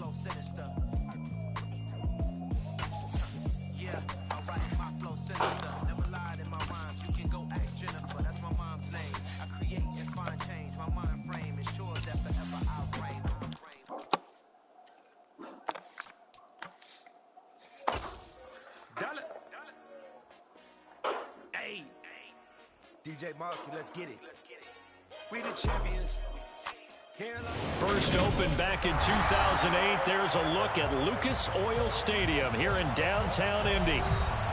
flow sinister. Yeah, I write my flow sinister. Never lied in my rhymes. You can go ask Jennifer. That's my mom's name. I create and find change. My mind frame ensures that forever I'll reign. Hey, DJ Mosky, let's get it. We the champions. First opened back in 2008, there's a look at Lucas Oil Stadium here in downtown Indy.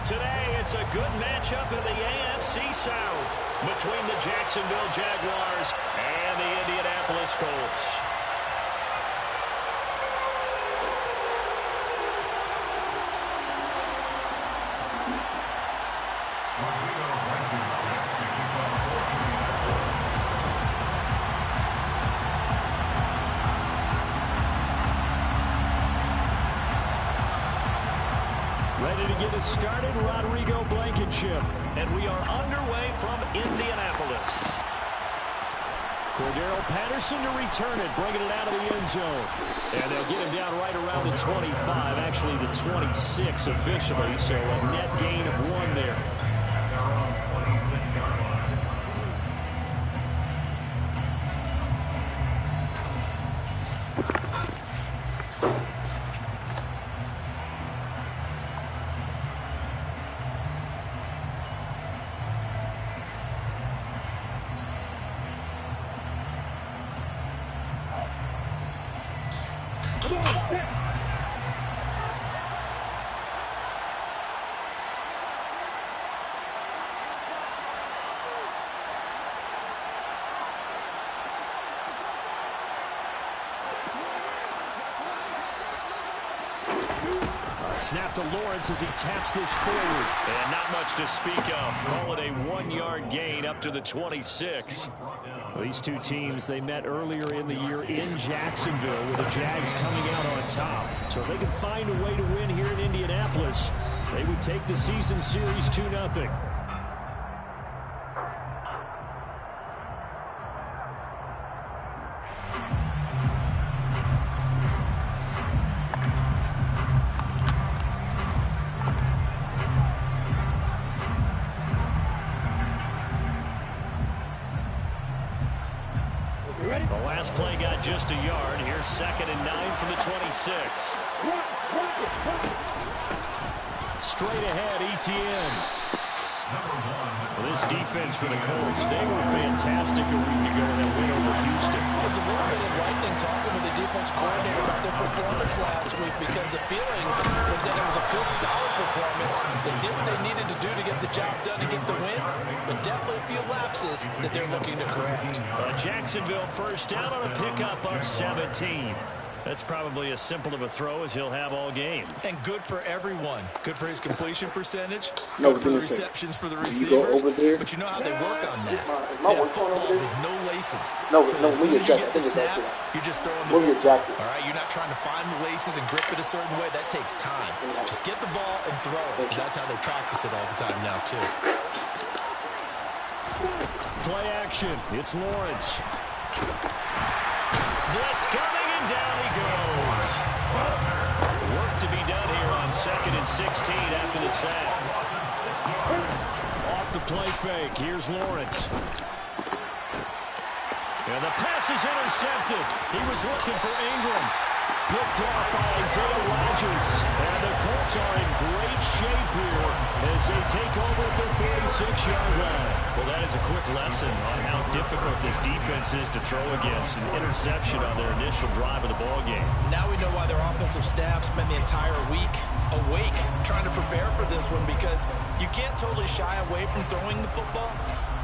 Today, it's a good matchup in the AFC South between the Jacksonville Jaguars and the Indianapolis Colts. Ready to get us started, Rodrigo Blankenship. And we are underway from Indianapolis. Cordero Patterson to return it, bringing it out of the end zone. And they'll get him down right around the 25, actually the 26 officially, so a net gain of 1 there. Snap to Lawrence as he taps this forward. And not much to speak of. Call it a 1-yard gain up to the 26. Well, these two teams, they met earlier in the year in Jacksonville with the Jags coming out on top. So if they can find a way to win here in Indianapolis, they would take the season series 2-0. The last play got just a yard. Here's 2nd and 9 from the 26. Straight ahead, Etienne. Well, this defense for the Colts, they were fantastic a week ago in that win over Houston. It's a little bit enlightening talking with the defense coordinator about their performance last week because the feeling was that it was a good, solid performance. They did what they needed to do to get the job done and get the win, but definitely a few lapses that they're looking to correct. Jacksonville first down on a pickup of 17. That's probably as simple of a throw as he'll have all game. And good for everyone. Good for his completion percentage. No, good for the receptions for the receivers. You go over there. But you know how they work on that. My They have work phone over footballs there? with no laces. No, so no, as soon move as your you jacket. get the Move your snap, jacket. you're just throwing the Move your football. jacket. All right, you're not trying to find the laces and grip it a certain way. That takes time. Just get the ball and throw it. So that's how they practice it all the time now, too. Play action. It's Lawrence. Blitz coming, and down he goes. Work to be done here on 2nd and 16 after the sack. Off the play fake. Here's Lawrence. And the pass is intercepted. He was looking for Ingram. Picked off by Isaiah Rodgers. And the Colts are in great shape here as they take over at their 46-yard line. Well, that is a quick lesson on how difficult this defense is to throw against. An interception on their initial drive of the ballgame. Now we know why their offensive staff spent the entire week awake trying to prepare for this one, because you can't totally shy away from throwing the football.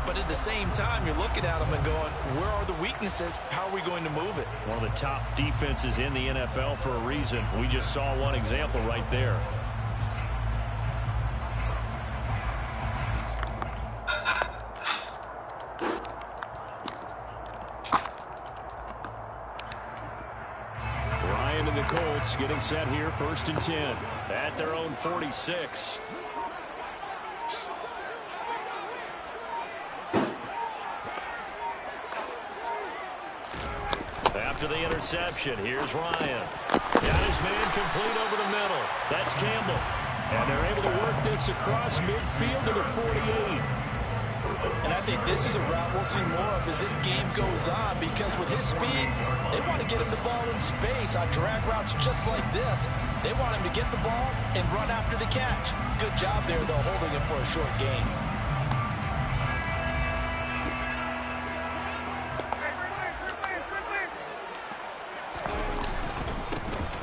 But at the same time, you're looking at them and going, where are the weaknesses? How are we going to move it? One of the top defenses in the NFL for a reason. We just saw one example right there. Ryan and the Colts getting set here, 1st and 10 at their own 46. After the interception. reception. Here's Ryan. Got his man complete over the middle. That's Campbell. And they're able to work this across midfield to the 48. And I think this is a route we'll see more of as this game goes on, because with his speed, they want to get him the ball in space on drag routes just like this. They want him to get the ball and run after the catch. Good job there, though, holding him for a short gain.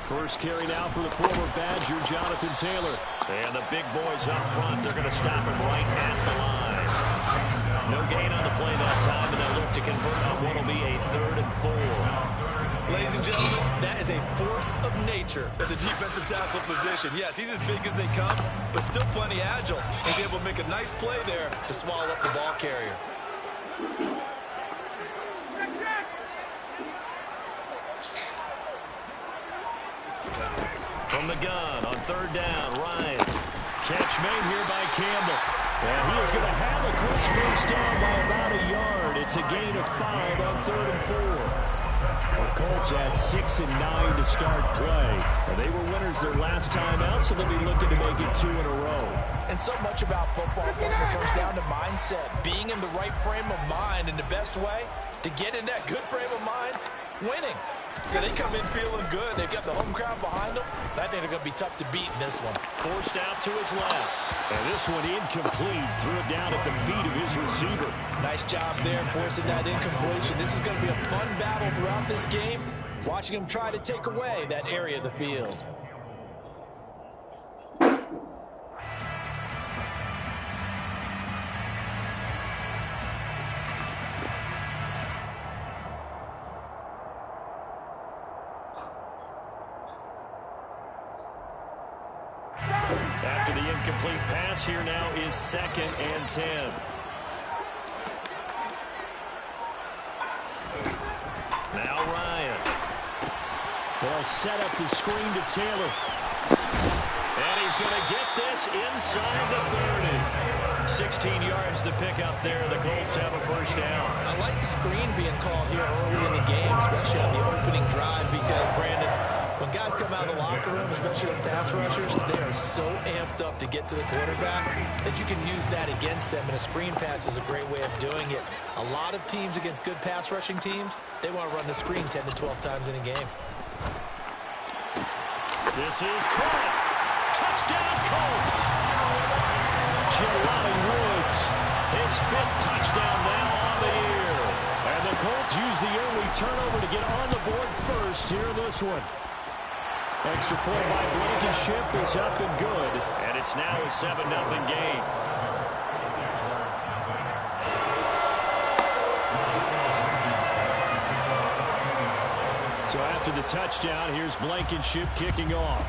First carry now for the former Badger, Jonathan Taylor. And the big boys up front, they're going to stop him right at the line. No gain on the play that time, and they'll look to convert on what will be a 3rd and 4. Ladies and gentlemen, that is a force of nature at the defensive tackle position. Yes, he's as big as they come, but still plenty agile. He's able to make a nice play there to swallow up the ball carrier. From the gun on 3rd down, Ryan. Catch made here by Campbell. And he is going to have a Colts first down by about a yard. It's a gain of 5 on 3rd and 4. The Colts had 6 and 9 to start play. And they were winners their last time out, so they'll be looking to make it 2 in a row. And so much about football, partner, comes down to mindset. Being in the right frame of mind, and the best way to get in that good frame of mind, winning. So they come in feeling good. They've got the home crowd behind them. I think they're going to be tough to beat in this one. Forced out to his left. And this one incomplete. Threw it down at the feet of his receiver. Nice job there forcing that incompletion. This is going to be a fun battle throughout this game. Watching him try to take away that area of the field. After the incomplete pass, here now is 2nd and 10. Now Ryan. They'll set up the screen to Taylor. And he's going to get this inside the 30. 16 yards to pick up there. The Colts have a first down. I like the screen being called here early in the game, especially on the opening drive, because, Brandon, when guys come out of the locker room, especially as pass rushers, they are so amped up to get to the quarterback that you can use that against them, and a screen pass is a great way of doing it. A lot of teams against good pass rushing teams, they want to run the screen 10 to 12 times in a game. This is caught. Touchdown, Colts. Jelani Woods, his 5th touchdown now on the year. And the Colts use the early turnover to get on the board first here in this one. Extra point by Blankenship is up and good. And it's now a 7-0 game. So after the touchdown, here's Blankenship kicking off.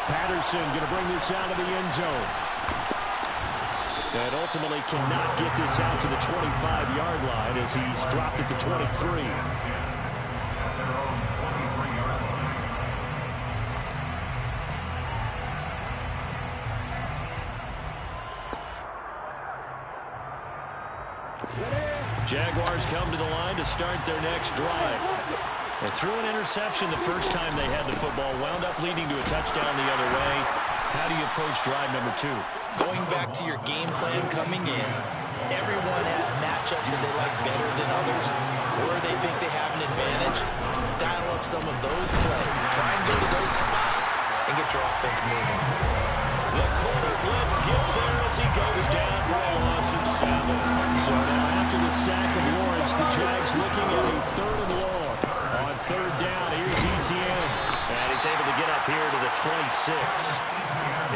Patterson going to bring this out of the end zone. And ultimately cannot get this out to the 25-yard line as he's dropped at the 23. Jaguars come to the line to start their next drive. They threw an interception the first time they had the football, wound up leading to a touchdown the other way. How do you approach drive number 2? Going back to your game plan coming in, everyone has matchups that they like better than others, where they think they have an advantage. Dial up some of those plays. Try and go to those spots and get your offense moving. The corner blitz gets there as he goes down for a loss of 7. So now after the sack of Lawrence, the Jags looking at a 3rd and long. On 3rd down, here's Etienne. And he's able to get up here to the 26.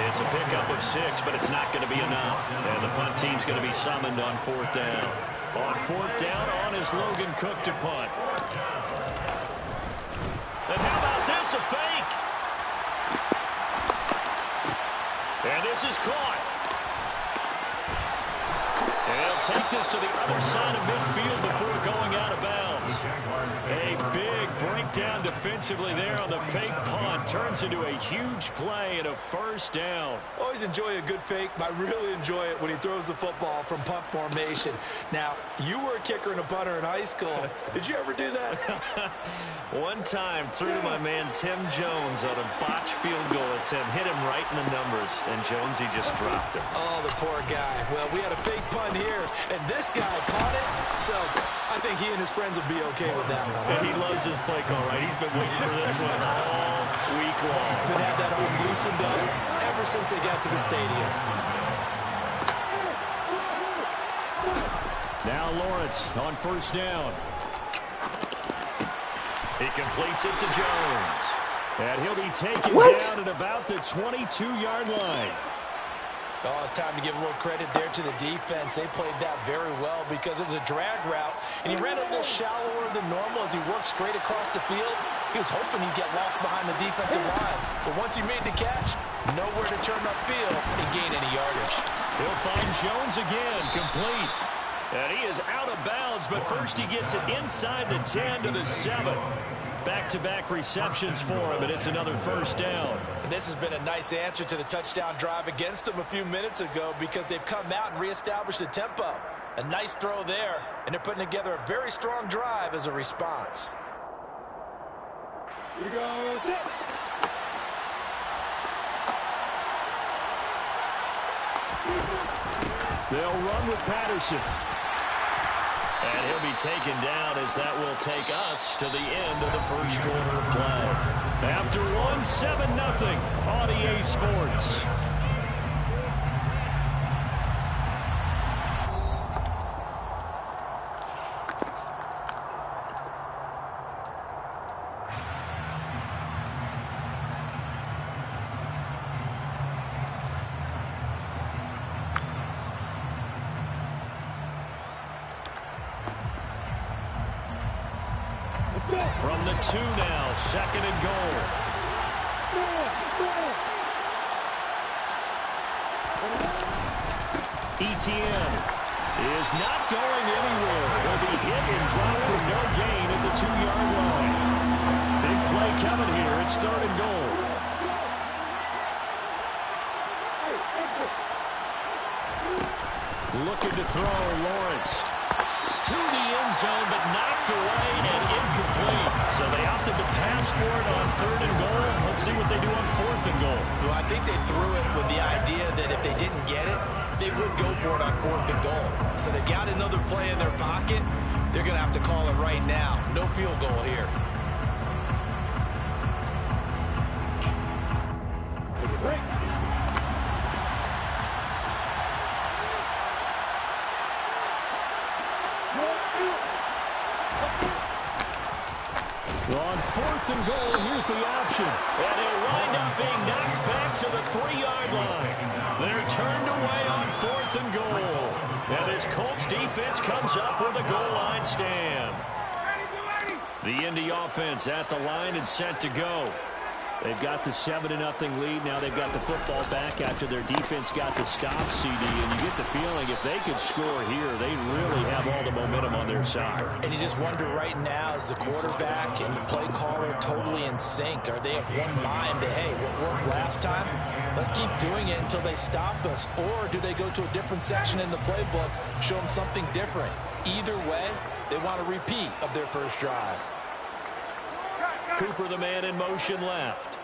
It's a pickup of 6, but it's not going to be enough. And the punt team's going to be summoned on 4th down. On 4th down, on is Logan Cook to punt. And how about this, a fake? And this is caught. And he'll take this to the other side of midfield before going out of bounds. A big breakdown defense. defensively there on the fake punt. Turns into a huge play and a first down. Always enjoy a good fake, but I really enjoy it when he throws the football from punt formation. Now, you were a kicker and a punter in high school. Did you ever do that? One time, threw to my man Tim Jones on a botched field goal attempt. Hit him right in the numbers, and Jonesy just dropped him. Oh, the poor guy. Well, we had a fake punt here, and this guy caught it. So I think he and his friends will be okay with that one. And he loves his play call, right? He's been waiting for this one all week long. Been had that arm loosened up ever since they got to the stadium. Now Lawrence on first down. He completes it to Jones. And he'll be taken down at about the 22-yard line. Oh, it's time to give a little credit there to the defense. They played that very well because it was a drag route, and he ran a little shallower than normal as he worked straight across the field. He was hoping he'd get lost behind the defensive line, but once he made the catch, nowhere to turn upfield and gain any yardage. He'll find Jones again, complete. And he is out of bounds, but first he gets it inside the 10 to the 7. Back-to-back receptions for him, and it's another first down. And this has been a nice answer to the touchdown drive against them a few minutes ago because they've come out and reestablished the tempo. A nice throw there, and they're putting together a very strong drive as a response. Here we go. They'll run with Patterson. And he'll be taken down as that will take us to the end of the first quarter of play. After one, 7-0 on EA Sports. From the 2 now, second and goal. Etienne is not going anywhere. He'll be hit and dropped for no gain at the 2-yard line. Big play coming here. It's third and goal. Looking to throw, Lawrence. To the end zone, but knocked away and incomplete. So they opted to pass for it on third and goal. Let's see what they do on fourth and goal. Well, I think they threw it with the idea that if they didn't get it, they would go for it on fourth and goal. So they got another play in their pocket. They're going to have to call it right now. No field goal here. On fourth and goal, here's the option. And he'll wind up being knocked back to the 3-yard line. They're turned away on fourth and goal. And this Colts defense comes up with a goal line stand. The Indy offense at the line and set to go. They've got the 7-0 lead. Now they've got the football back after their defense got the stop, CD. And you get the feeling if they could score here, they really have all the momentum on their side. And you just wonder right now, is the quarterback and the play caller totally in sync? Are they of one mind that, hey, what worked last time? Let's keep doing it until they stop us. Or do they go to a different section in the playbook, show them something different? Either way, they want a repeat of their first drive. Cooper, the man in motion left.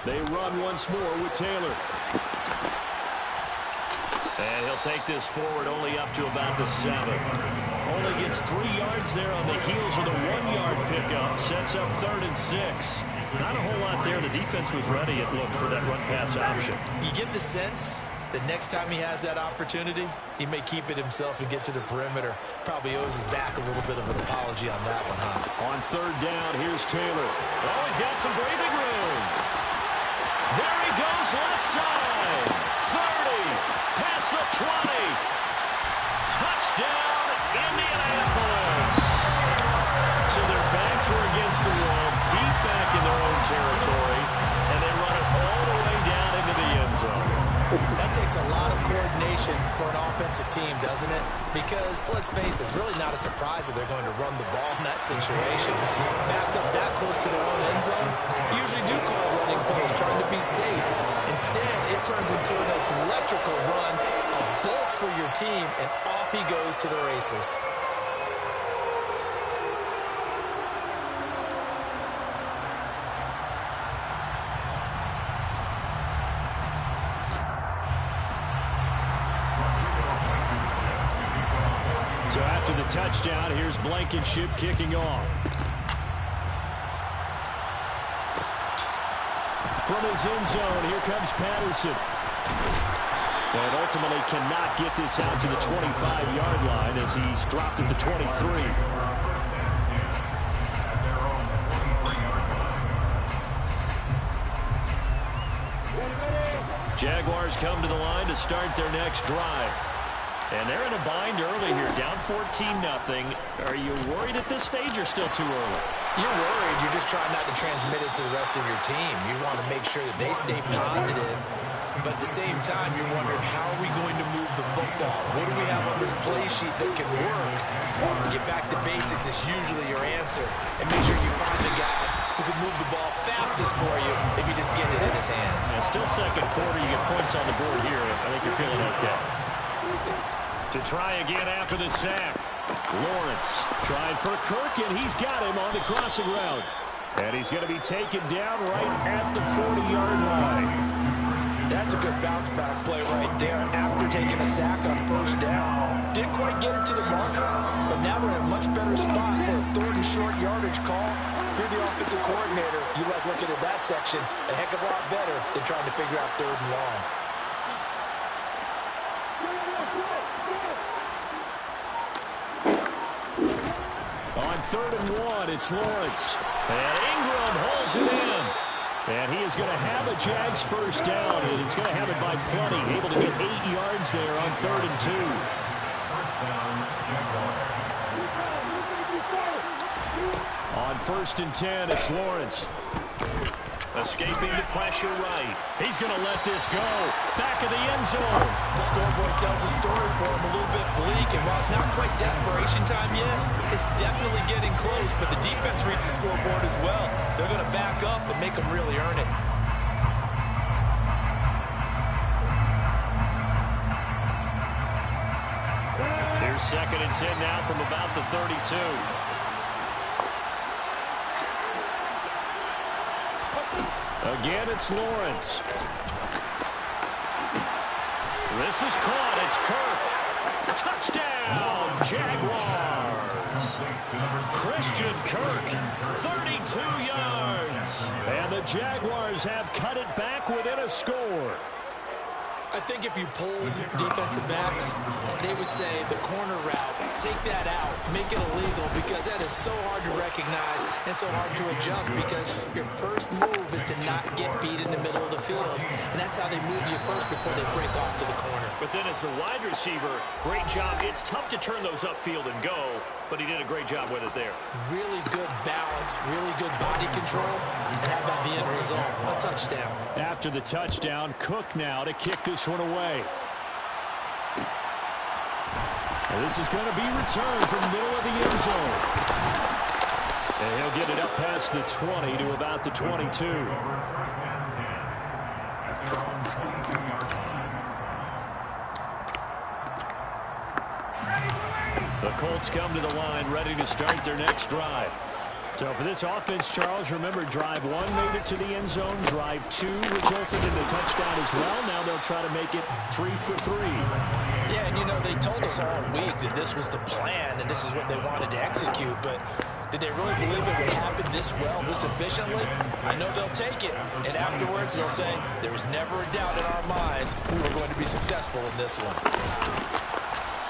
They run once more with Taylor. And he'll take this forward only up to about the 7. Only gets 3 yards there on the heels of the 1-yard pickup. Sets up 3rd and 6. Not a whole lot there. The defense was ready, it looked, for that run-pass option. You get the sense that next time he has that opportunity, he may keep it himself and get to the perimeter. Probably owes his back a little bit of an apology on that one, huh? On third down, here's Taylor. Oh, he's got some breathing room. There he goes, left side. 30, past the 20. Touchdown, Indianapolis. So their backs were against the wall, deep back in their own territory, and they run it all the way down into the end zone. That takes a lot of coordination situation for an offensive team, doesn't it? Because, let's face it, it's really not a surprise that they're going to run the ball in that situation. Backed up that close to their own end zone, usually do call running plays, trying to be safe. Instead, it turns into an electrical run, a boost for your team, and off he goes to the races. So after the touchdown, here's Blankenship kicking off. From his end zone, here comes Patterson. And ultimately cannot get this out to the 25-yard line as he's dropped at the 23. Jaguars come to the line to start their next drive. And they're in a bind early here, down 14-0. Are you worried at this stage or still too early? You're worried. You're just trying not to transmit it to the rest of your team. You want to make sure that they stay positive. But at the same time, you're wondering, how are we going to move the football? What do we have on this play sheet that can work? Get back to basics is usually your answer. And make sure you find the guy who can move the ball fastest for you if you just get it in his hands. Yeah, still second quarter. You get points on the board here. I think you're feeling okay. To try again after the sack. Lawrence tried for Kirk, and he's got him on the crossing route. And he's going to be taken down right at the 40-yard line. That's a good bounce-back play right there after taking a sack on first down. Didn't quite get it to the marker, but now they're in a much better spot for a third and short yardage call. If you're the offensive coordinator, you like looking at that section a heck of a lot better than trying to figure out third and long. On 3rd and 1, it's Lawrence. And Ingram holds it in. And he is going to have a Jags first down. And he's going to have it by plenty. Able to get 8 yards there on 3rd and 2. On 1st and 10, it's Lawrence. Escaping the pressure right. He's going to let this go. Back of the end zone. The scoreboard tells a story for him, a little bit bleak, and while it's not quite desperation time yet, it's definitely getting close, but the defense reads the scoreboard as well. They're going to back up and make them really earn it. Here's 2nd and 10 now from about the 32. Again, it's Lawrence. This is caught. It's Kirk. Touchdown, Jaguars. Christian Kirk, 32 yards. And the Jaguars have cut it back within a score. I think if you polled defensive backs, they would say the corner route, take that out, make it illegal, because that is so hard to recognize and so hard to adjust, because your first move is to not get beat in the middle of the field, and that's how they move you first before they break off to the corner. But then as a wide receiver, great job. It's tough to turn those upfield and go, but he did a great job with it there. Really good balance, really good body control, and how about the end result? A touchdown. After the touchdown, Cook now to kick this one away. And this is going to be returned from the middle of the end zone. And he'll get it up past the 20 to about the 22. The Colts come to the line ready to start their next drive. So for this offense, Charles, remember, drive 1 made it to the end zone. Drive 2 resulted in a touchdown as well. Now they'll try to make it 3 for 3. Yeah, and you know, they told us all week that this was the plan and this is what they wanted to execute, but did they really believe it would happen this well, this efficiently? I know they'll take it, and afterwards they'll say, there was never a doubt in our minds we were going to be successful in this one.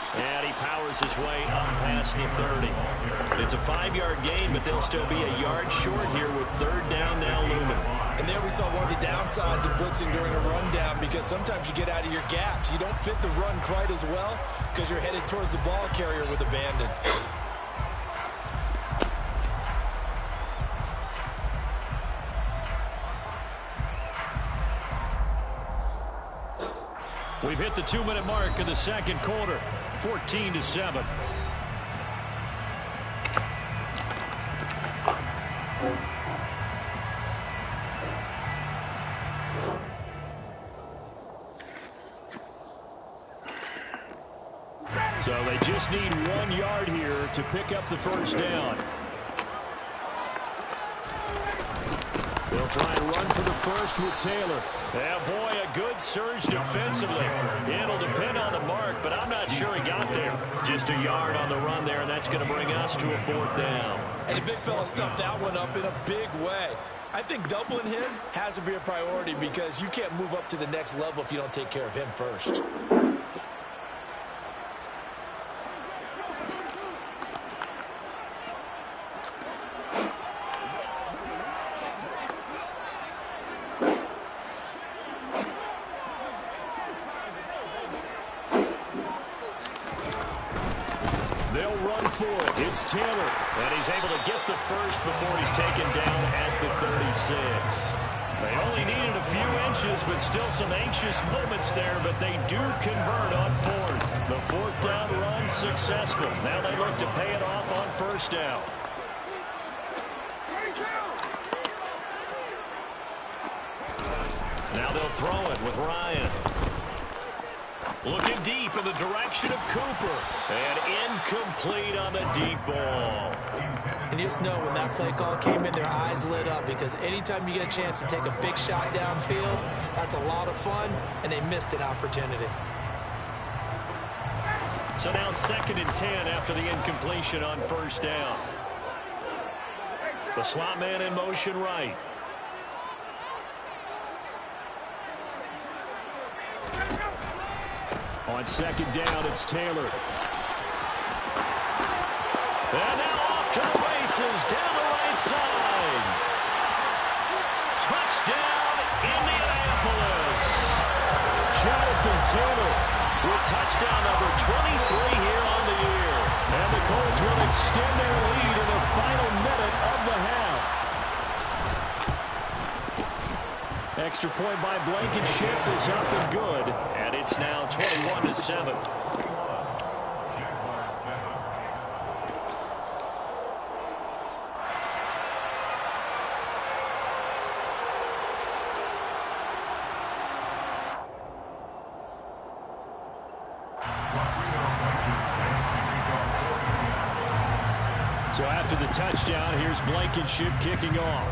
And he powers his way up past the 30. It's a 5-yard gain, but they'll still be a yard short here with 3rd down now looming. And there we saw one of the downsides of blitzing during a rundown, because sometimes you get out of your gaps. You don't fit the run quite as well because you're headed towards the ball carrier with abandon. We've hit the 2-minute mark of the second quarter, 14-7. So they just need 1 yard here to pick up the first down. They'll try and run for the first with Taylor. Yeah, boy, a good surge defensively. It'll depend on the mark, but I'm not sure he got there. Just a yard on the run there, and that's going to bring us to a 4th down. And the big fella stuffed that one up in a big way. I think doubling him has to be a priority because you can't move up to the next level if you don't take care of him first. It's Taylor, and he's able to get the first before he's taken down at the 36. They only needed a few inches, but still some anxious moments there, but they do convert on 4th. The 4th down run successful. Now they look to pay it off on 1st down. Now they'll throw it with Ryan. Looking deep in the direction of Cooper. And incomplete on the deep ball. And you just know when that play call came in, their eyes lit up because anytime you get a chance to take a big shot downfield, that's a lot of fun, and they missed an opportunity. So now 2nd and 10 after the incompletion on 1st down. The slot man in motion right. On 2nd down, it's Taylor. And now off to the races down the right side. Touchdown, Indianapolis. Jonathan Taylor with touchdown number 23 here on the year. And the Colts will extend their lead in the final minute of the half. Extra point by Blankenship is up and good. And it's now 21-7. So after the touchdown, here's Blankenship kicking off.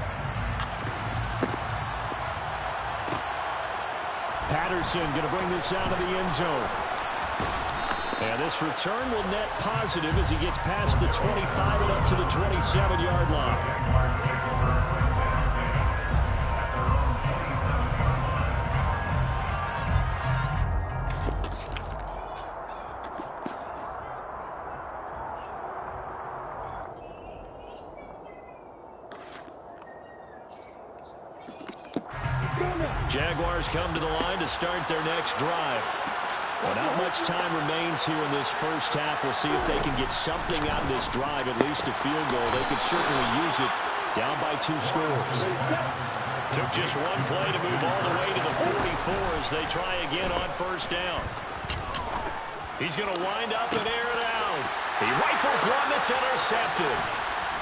Patterson going to bring this out of the end zone. And this return will net positive as he gets past the 25 and up to the 27-yard line. Jaguars come to the line to start their next drive. Well, not much time remains here in this first half. We'll see if they can get something out of this drive, at least a field goal. They could certainly use it down by 2 scores. Took just one play to move all the way to the 44 as they try again on 1st down. He's going to wind up and air it out. He rifles one that's intercepted.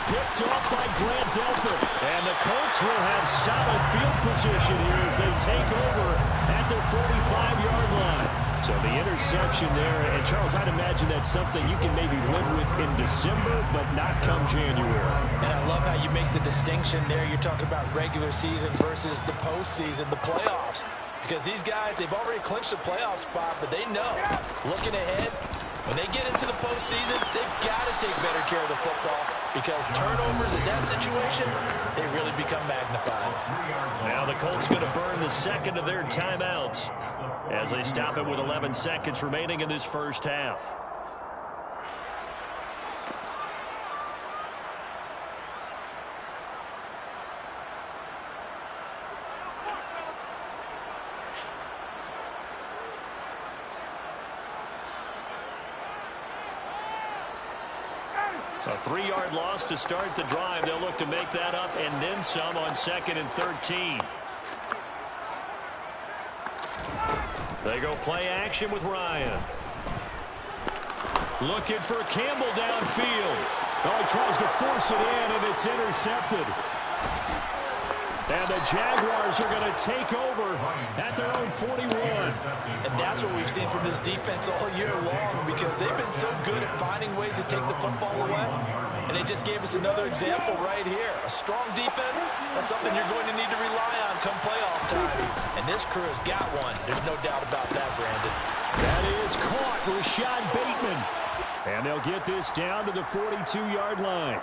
Picked off by Grant Delpit. And the Colts will have solid field position here as they take over at their 45-yard line. So the interception there. And, Charles, I'd imagine that's something you can maybe live with in December, but not come January. And I love how you make the distinction there. You're talking about regular season versus the postseason, the playoffs. Because these guys, they've already clinched the playoff spot, but they know, looking ahead, when they get into the postseason, they've got to take better care of the football because turnovers in that situation, they really become magnified. Now the Colts going to burn the second of their timeouts as they stop it with 11 seconds remaining in this first half. A 3-yard loss to start the drive. They'll look to make that up and then some on 2nd and 13. They go play action with Ryan. Looking for Campbell downfield. Oh, he tries to force it in, and it's intercepted. And the Jaguars are going to take over at their own 41. And that's what we've seen from this defense all year long, because they've been so good at finding ways to take the football away. And they just gave us another example right here. A strong defense, that's something you're going to need to rely on come playoff time. And this crew has got one. There's no doubt about that, Brandon. That is caught, Rashad Bateman. And they'll get this down to the 42-yard line.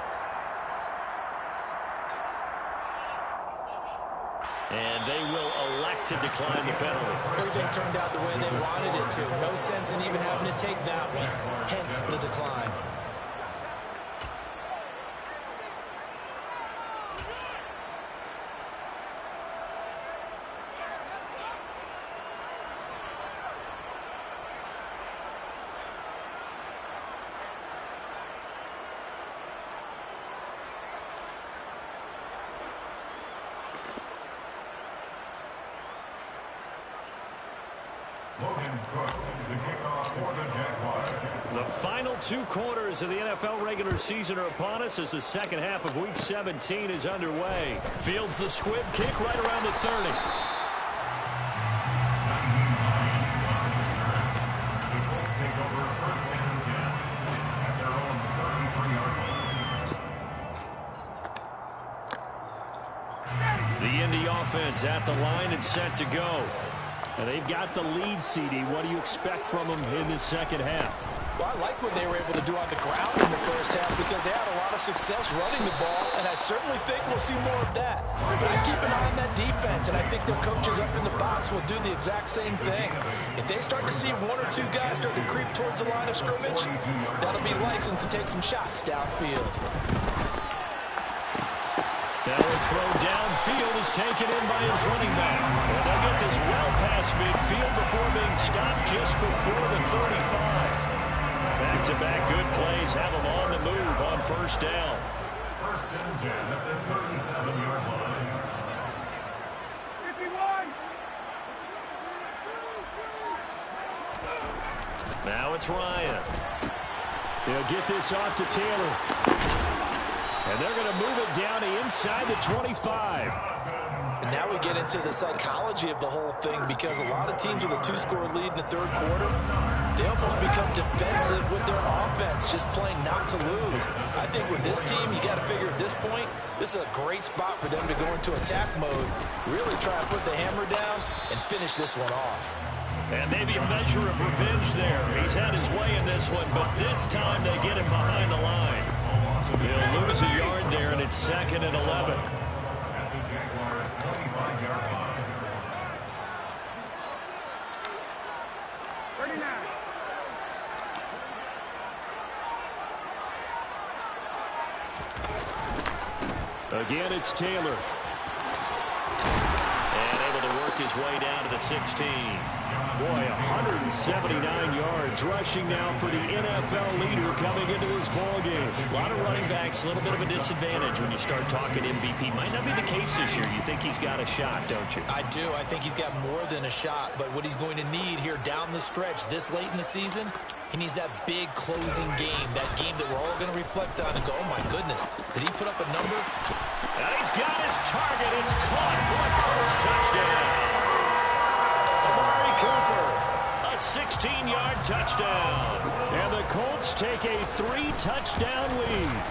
And they will elect to decline the penalty. Everything turned out the way they wanted it to. No sense in even having to take that one. Hence the decline. The final 2 quarters of the NFL regular season are upon us as the second half of Week 17 is underway. Fields the squib kick right around the 30. The Indy offense at the line and set to go. And they've got the lead, CD. What do you expect from them in the second half? Well, I like what they were able to do on the ground in the first half because they had a lot of success running the ball, and I certainly think we'll see more of that. But I keep an eye on that defense, and I think their coaches up in the box will do the exact same thing. If they start to see 1 or 2 guys start to creep towards the line of scrimmage, that'll be licensed to take some shots downfield. Now a throw downfield is taken in by his running back. And they'll get this well past midfield before being stopped just before the 35. Back-to-back good plays have them on the move on first down. First and 10 at the 37-yard line. 51. Now it's Ryan. They'll get this off to Taylor. And they're going to move it down to inside the 25. And now we get into the psychology of the whole thing, because a lot of teams with a 2-score lead in the third quarter, they almost become defensive with their offense, just playing not to lose. I think with this team, you got to figure at this point, this is a great spot for them to go into attack mode, really try to put the hammer down and finish this one off. And maybe a measure of revenge there. He's had his way in this one, but this time they get him behind the line. They'll lose a yard there, and it's 2nd and 11. At the Jaguars' 25-yard line. 39. Again, it's Taylor. And able to work his way down to the 16. Boy, 179 yards rushing now for the NFL leader coming into this ballgame. A lot of running backs, a little bit of a disadvantage when you start talking MVP. Might not be the case this year. You think he's got a shot, don't you? I do. I think he's got more than a shot. But what he's going to need here down the stretch this late in the season, he needs that big closing game, that game that we're all going to reflect on and go, oh, my goodness, did he put up a number? And he's got his target. It's caught for a Colts touchdown. Amari Cooper, a 16-yard touchdown. And the Colts take a 3-touchdown lead.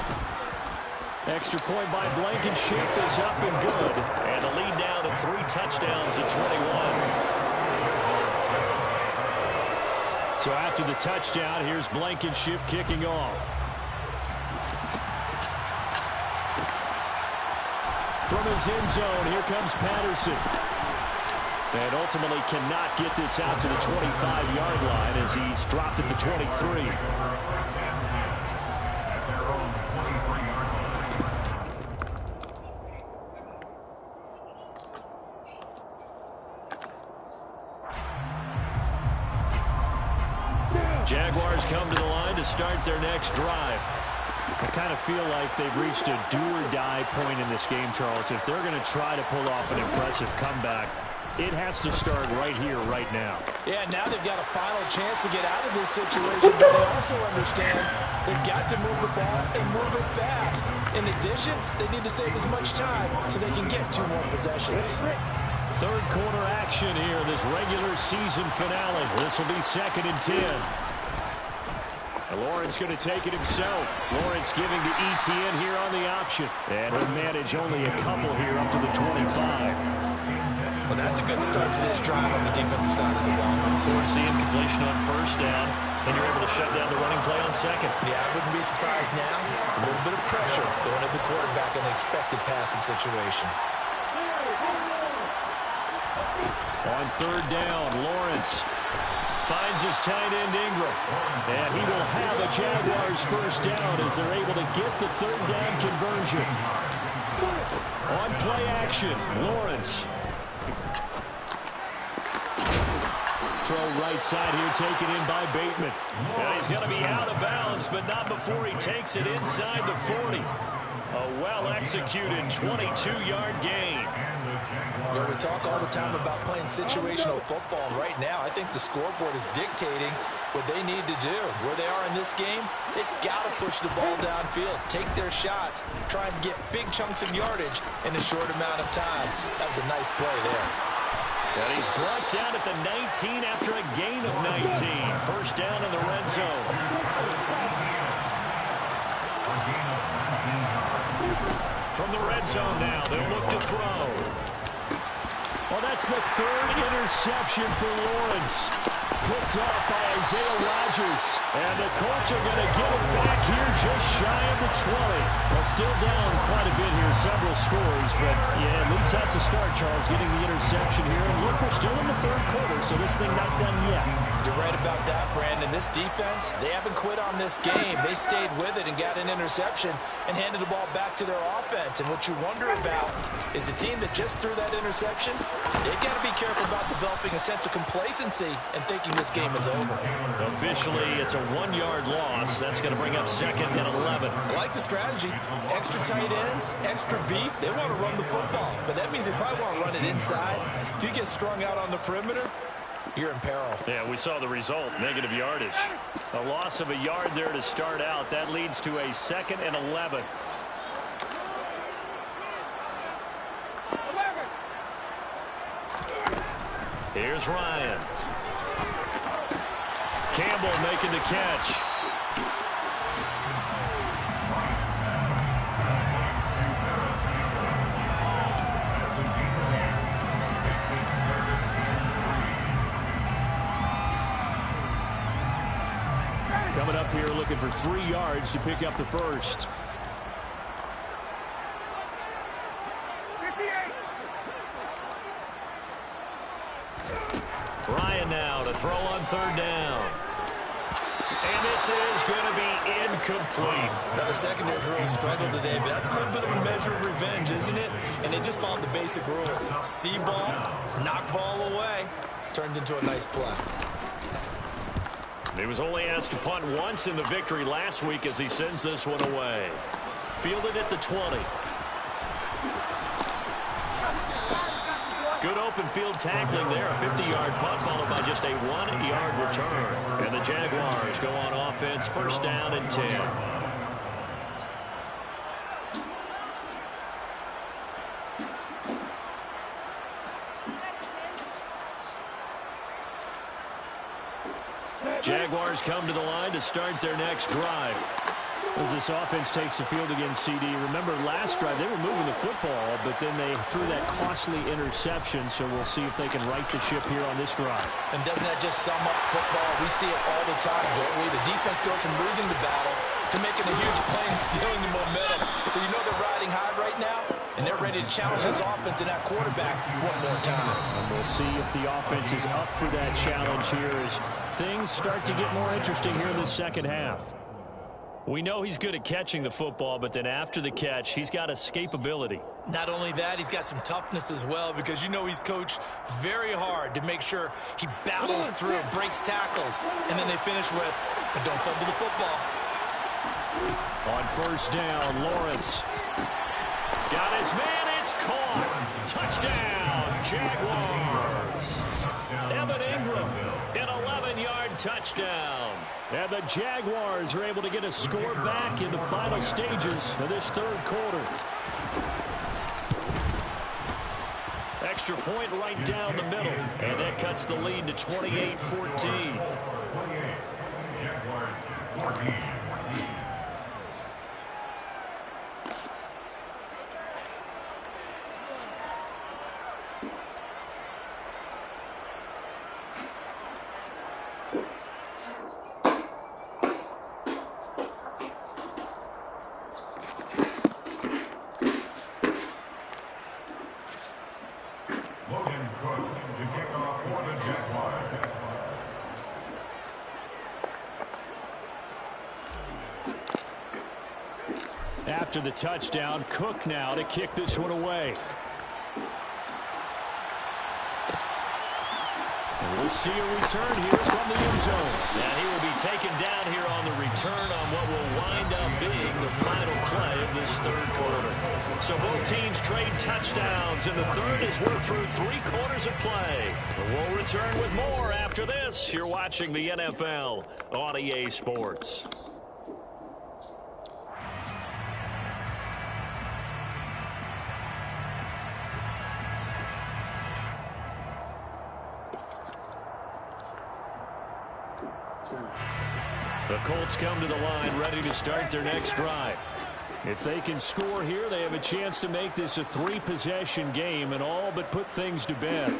Extra point by Blankenship is up and good. And the lead down to 3 touchdowns at 21. So after the touchdown, here's Blankenship kicking off. From his end zone, here comes Patterson. And ultimately cannot get this out to the 25-yard line as he's dropped at the 23. First and 10 at their own 23-yard line. Jaguars come to the line to start their next drive. I kind of feel like they've reached a do-or-die point in this game, Charles. If they're going to try to pull off an impressive comeback, it has to start right here, right now. Yeah, now they've got a final chance to get out of this situation, but they also understand they've got to move the ball and move it fast. In addition, they need to save as much time so they can get 2 more possessions. Third quarter action here, this regular season finale. This will be 2nd and 10. And Lawrence going to take it himself. Lawrence giving to ETN here on the option. And he'll manage only a couple here up to the 25. Well, that's a good start to this drive on the defensive side of the ball. Force the incompletion on 1st down. Then you're able to shut down the running play on 2nd. Yeah, I wouldn't be surprised now. A little bit of pressure going at the quarterback in the expected passing situation. On 3rd down, Lawrence finds his tight end Ingram. And he will have a Jaguars 1st down as they're able to get the 3rd down conversion. On play action, Lawrence. Throw right side here, taken in by Bateman. And he's going to be out of bounds, but not before he takes it inside the 40. A well-executed 22-yard gain. You know, we talk all the time about playing situational football, and right now I think the scoreboard is dictating what they need to do. Where they are in this game, they've got to push the ball downfield, take their shots, try and get big chunks of yardage in a short amount of time. That was a nice play there. And he's brought down at the 19 after a gain of 19. 1st down in the red zone. From the red zone now, they'll look to throw. Well, that's the 3rd interception for Lawrence. Picked off by Isaiah Rodgers. And the Colts are going to get it back here just shy of the 20. Well, still down quite a bit here, several scores. But, yeah, at least that's a start, Charles, getting the interception here. And look, we're still in the 3rd quarter, so this thing not done yet. You're right about that, Brandon. This defense, they haven't quit on this game. They stayed with it and got an interception and handed the ball back to their offense. And what you wonder about is the team that just threw that interception, they've got to be careful about developing a sense of complacency and thinking this game is over. Officially, it's a 1-yard loss. That's going to bring up 2nd and 11. I like the strategy. Extra tight ends, extra beef. They want to run the football, but that means they probably want to run it inside. If you get strung out on the perimeter, you're in peril. Yeah, we saw the result, negative yardage. A loss of a yard there to start out. That leads to a 2nd and 11. Here's Ryan. Campbell making the catch. Coming up here looking for 3 yards to pick up the 1st. Ryan now to throw on 3rd down. And this is going to be incomplete. Now, the secondary's really struggled today, but that's a little bit of a measure of revenge, isn't it? And they just followed the basic rules. See ball, knock ball away. Turns into a nice play. He was only asked to punt once in the victory last week as he sends this one away. Fielded at the 20. Good open field tackling there. A 50-yard punt followed by just a 1-yard return. And the Jaguars go on offense, 1st down and 10. Jaguars come to the line to start their next drive. As this offense takes the field against CD. Remember last drive they were moving the football, but then they threw that costly interception, so we'll see if they can right the ship here on this drive. And doesn't that just sum up football? We see it all the time, don't we? The defense goes from losing the battle to making a huge play and stealing the momentum. So you know they're riding high right now, and they're ready to challenge this offense and that quarterback one more time. And we'll see if the offense is up for that challenge here as things start to get more interesting here in the second half. We know he's good at catching the football, but then after the catch, he's got escapability. Not only that, he's got some toughness as well, because you know he's coached very hard to make sure he battles through, breaks tackles, and then they finish with, but don't fumble the football. On 1st down, Lawrence. Got his man, it's caught. Touchdown, Jaguars. Evan Ingram touchdown. And the Jaguars are able to get a score back in the final stages of this third quarter. Extra point right down the middle. And that cuts the lead to 28-14. Jaguars 14. After the touchdown, Cook now to kick this one away. And we'll see a return here from the end zone. And he will be taken down here on the return on what will wind up being the final play of this third quarter. So both teams trade touchdowns in the third as we're through 3 quarters of play. We'll return with more after this. You're watching the NFL on EA Sports. The Colts come to the line ready to start their next drive. If they can score here, they have a chance to make this a 3-possession game and all but put things to bed.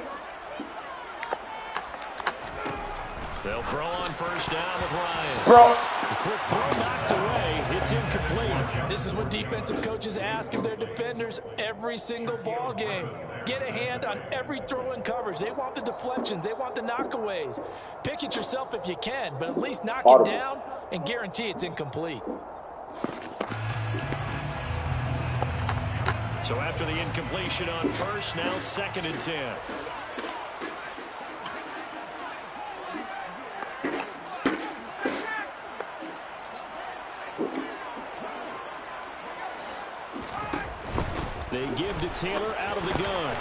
They'll throw on first down with Ryan. The quick throw knocked away. It's incomplete. This is what defensive coaches ask of their defenders every single ball game. Get a hand on every throw in coverage. They want the deflections. They want the knockaways. Pick it yourself if you can, but at least knock it down and guarantee it's incomplete. So after the incompletion on first, now 2nd and 10. They give to Taylor out of the gun.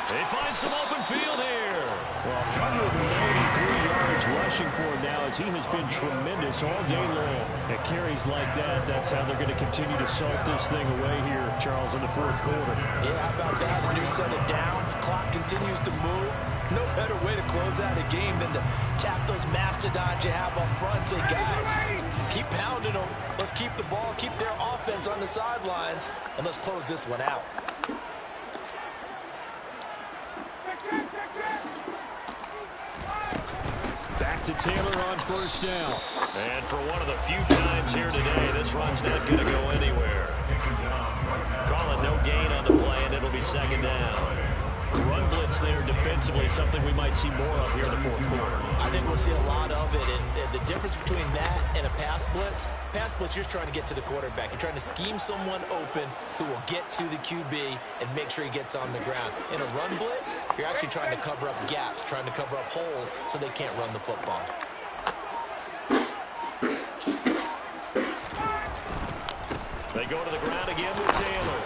They find some open field here. Well, 193 yards rushing for him now as he has been tremendous all day long. At carries like that, that's how they're going to continue to salt this thing away here, Charles, in the fourth quarter. Yeah, how about that? A new set of downs. Clock continues to move. No better way to close out a game than to tap those mastodons you have up front and say, guys, keep pounding them. Let's keep the ball, keep their offense on the sidelines, and let's close this one out. Back to Taylor on first down. And for one of the few times here today, this run's not going to go anywhere. Call it no gain on the play, and it'll be 2nd down. Run blitz there defensively, something we might see more of here in the fourth quarter. I think we'll see a lot of it, and the difference between that and a pass blitz, you're just trying to get to the quarterback. You're trying to scheme someone open who will get to the QB and make sure he gets on the ground. In a run blitz, you're actually trying to cover up gaps, trying to cover up holes so they can't run the football. They go to the ground again with Taylor.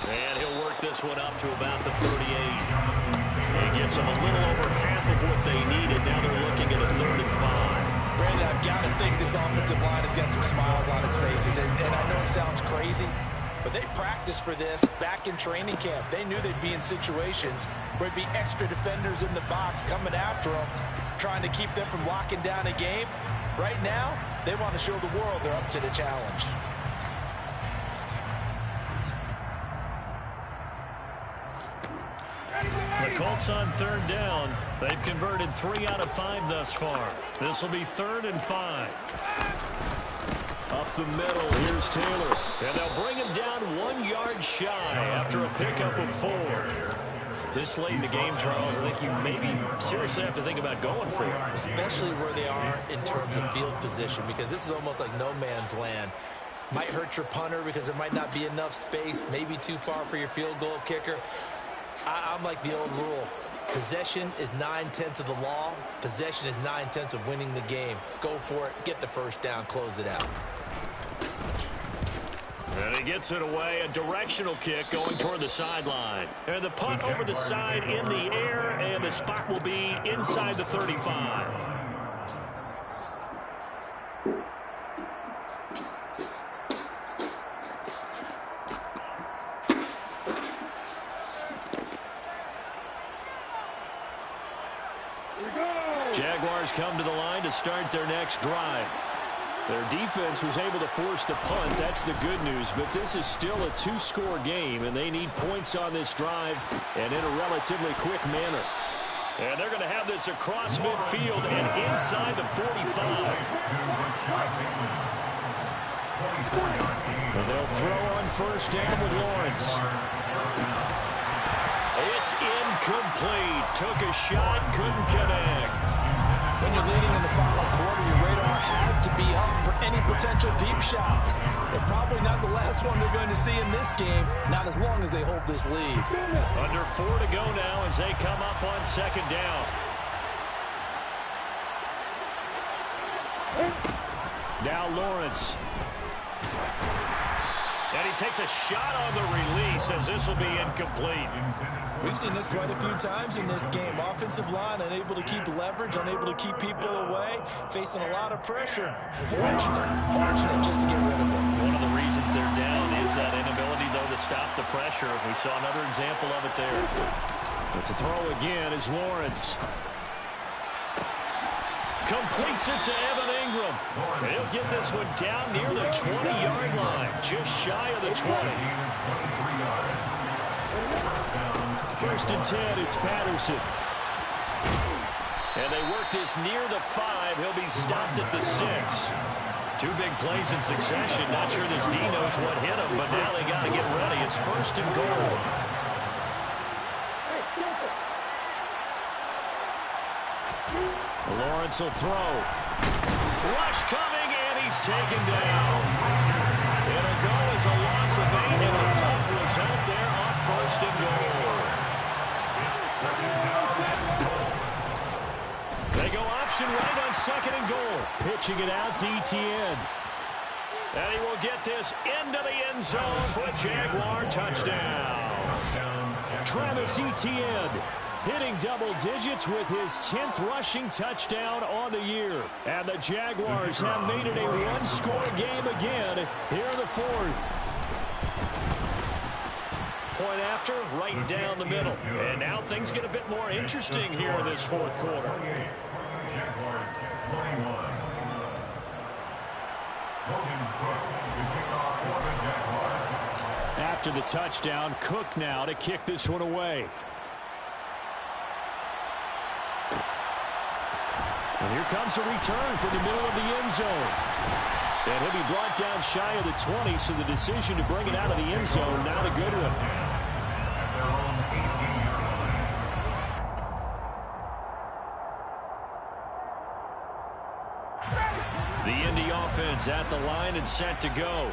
And he'll work this one up to about the 38. He gets them a little over half of what they needed. Now they're looking at a 3rd and 5. Brandon, I've got to think this offensive line has got some smiles on its faces. And I know it sounds crazy, but they practiced for this back in training camp. They knew they'd be in situations where there'd be extra defenders in the box coming after them, trying to keep them from locking down a game. Right now, they want to show the world they're up to the challenge. The Colts on 3rd down. They've converted 3 out of 5 thus far. This will be 3rd and 5. Up the middle, here's Taylor. And they'll bring him down 1 yard shy after a pickup of 4. This late in the game, Charles, I think you maybe seriously have to think about going for it. Especially where they are in terms of field position, because this is almost like no man's land. Might hurt your punter because there might not be enough space, maybe too far for your field goal kicker. I'm like the old rule. Possession is 9/10 of the law. Possession is 9/10 of winning the game. Go for it. Get the first down. Close it out. And he gets it away, a directional kick going toward the sideline. And the punt over the side in the air, and the spot will be inside the 35. Jaguars come to the line to start their next drive. Their defense was able to force the punt. That's the good news. But this is still a two-score game, and they need points on this drive and in a relatively quick manner. And they're going to have this across midfield and inside the 45. And they'll throw on first down with Lawrence. It's incomplete. Took a shot, couldn't connect. When you're leading in the final quarter, your radar has to be up for any potential deep shots. It's probably not the last one they're going to see in this game, not as long as they hold this lead. Under 4 to go now as they come up on second down. Now Lawrence. And he takes a shot on the release as this will be incomplete. We've seen this quite a few times in this game. Offensive line unable to keep leverage, unable to keep people away, facing a lot of pressure. Fortunate just to get rid of it. One of the reasons they're down is that inability, though, to stop the pressure. We saw another example of it there. But to throw again is Lawrence. Completes it to Evan Ingram. He'll get this one down near the 20-yard line, just shy of the 20. First and 10, it's Patterson. And they work this near the 5. He'll be stopped at the 6. 2 big plays in succession. Not sure this D knows what hit him, but now they got to get ready. It's first and goal. Lawrence will throw. Rush coming, and he's taken down. It'll go as a loss of 8, and a tough result there on first and goal. They go option right on second and goal. Pitching it out to Etienne. And he will get this into the end zone for a Jaguar touchdown. Travis Etienne hitting double digits with his 10th rushing touchdown on the year. And the Jaguars have made it a one-score game again here in the 4th. Point after, right down the middle. And now things get a bit more interesting here in this 4th quarter. Jaguars 21. After the touchdown, Cook now to kick this one away. And here comes a return from the middle of the end zone. And he'll be brought down shy of the 20, so the decision to bring it out of the end zone, not a good one. The Indy offense at the line and set to go.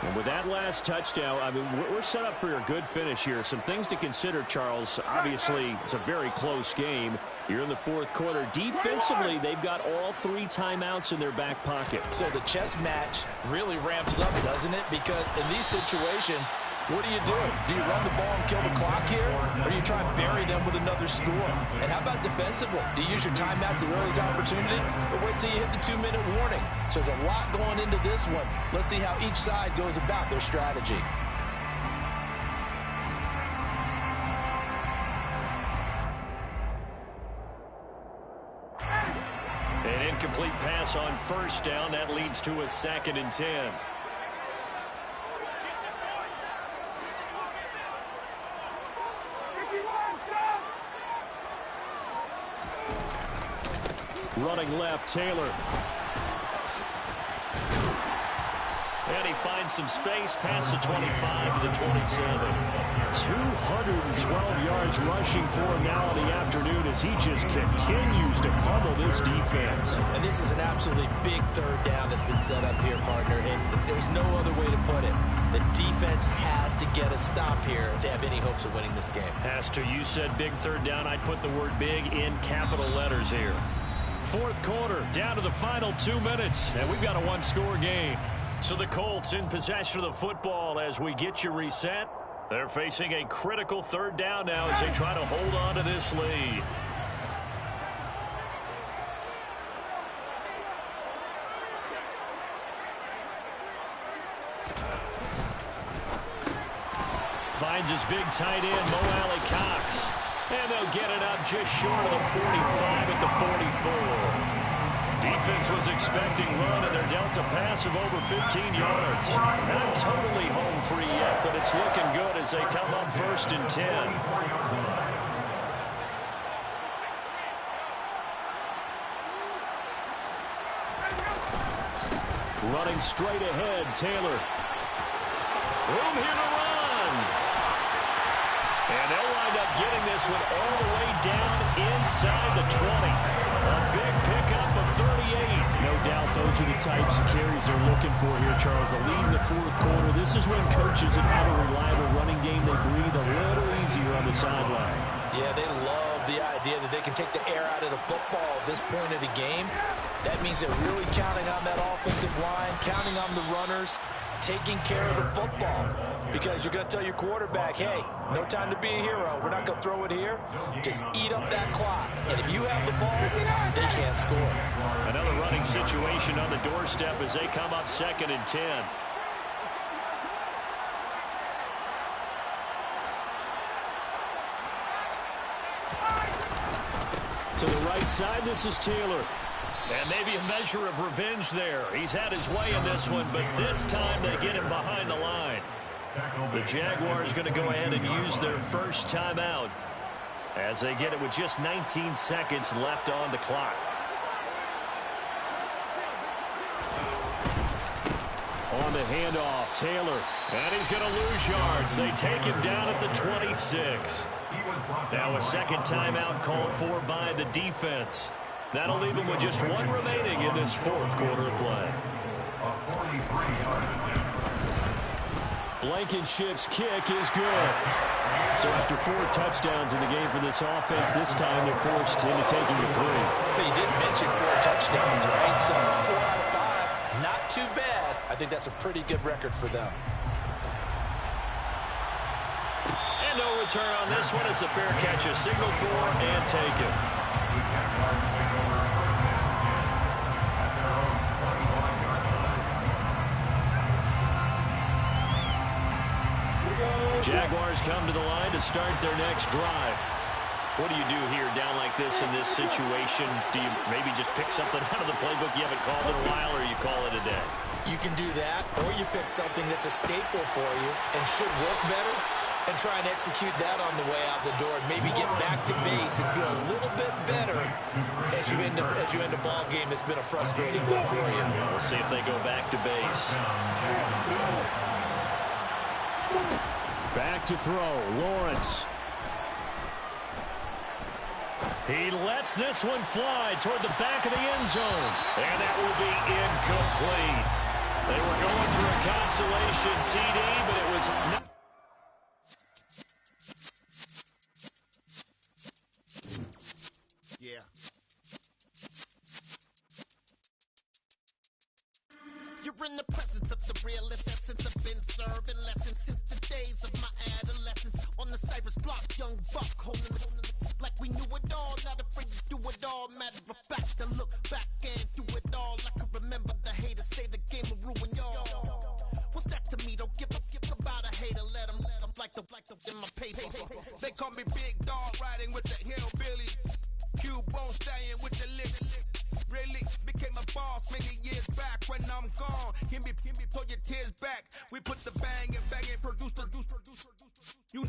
And with that last touchdown, I mean, we're set up for a good finish here. Some things to consider, Charles. Obviously, it's a very close game. You're in the 4th quarter. Defensively, they've got all 3 timeouts in their back pocket. So the chess match really ramps up, doesn't it? Because in these situations, what do you do? Do you run the ball and kill the clock here? Or do you try and bury them with another score? And how about defensively? Do you use your timeouts at early opportunity? Or wait till you hit the 2-minute warning? So there's a lot going into this one. Let's see how each side goes about their strategy. An incomplete pass on first down. That leads to a 2nd and 10. Running left, Taylor. And he finds some space past the 25 to the 27. 212 yards rushing for him now in the afternoon as he just continues to pummel this defense. And this is an absolutely big 3rd down that's been set up here, partner, and there's no other way to put it. The defense has to get a stop here if they have any hopes of winning this game. Has to. You said big 3rd down. I'd put the word big in capital letters here. 4th quarter, down to the final 2 minutes, and we've got a one-score game. So the Colts in possession of the football as we get you reset. They're facing a critical third down now as they try to hold on to this lead. Finds his big tight end, Mo Alley Cox. And they'll get it up just short of the 45 at the 44. Defense was expecting run, and they're dealt a pass of over 15 yards. Not totally home free yet, but it's looking good as they come up 1st and 10. Running straight ahead, Taylor. Room here to run. And they'll wind up getting this one all the way down inside the 20. A big pickup of 38. No doubt those are the types of carries they're looking for here, Charles. The lead in the 4th quarter. This is when coaches that have a reliable running game, they breathe a little easier on the sideline. Yeah, they love the idea that they can take the air out of the football at this point of the game. That means they're really counting on that offensive line, counting on the runners, taking care of the football. Because you're going to tell your quarterback, hey, no time to be a hero. We're not going to throw it here. Just eat up that clock. And if you have the ball, they can't score. Another running situation on the doorstep as they come up 2nd and 10. To the right side, this is Taylor. And maybe a measure of revenge there. He's had his way in this one, but this time they get him behind the line. The Jaguars going to go ahead and use their first timeout as they get it with just 19 seconds left on the clock. On the handoff, Taylor. And he's going to lose yards. They take him down at the 26. Now a second timeout called for by the defense. That'll leave him with just one remaining in this 4th quarter of play. Blankenship's kick is good. So after 4 touchdowns in the game for this offense, this time they're forced into taking the 3. But you did mention 4 touchdowns, right? So 4 out of 5, not too bad. I think that's a pretty good record for them. And no return on this one as the fair catch is signaled for and taken. Jaguars come to the line to start their next drive. What do you do here down like this in this situation? Do you maybe just pick something out of the playbook you haven't called in a while, or you call it a day? You can do that, or you pick something that's a staple for you and should work better and try and execute that on the way out the door. Maybe get back to base and feel a little bit better as you end a ball game that's been a frustrating one for you. We'll see if they go back to base. Back to throw, Lawrence. He lets this one fly toward the back of the end zone. And that will be incomplete. They were going for a consolation TD, but it was not. Yeah. You're in the presence of the realest essence. I've been serving lessons since the days of my adolescence. On the Cypress block, young buck holding the like we knew it all. Not afraid to do it all. Matter of fact, to look back and do it all. I can remember the haters say the game will ruin y'all. What's that to me? Don't give about a hater. Let them like the in my paper. They call me Big Dog, riding with the hillbillies. Q-Bone staying with the lick. Really became a boss many years back. When I'm gone, give me pull your tears back. We put the bang and produce. You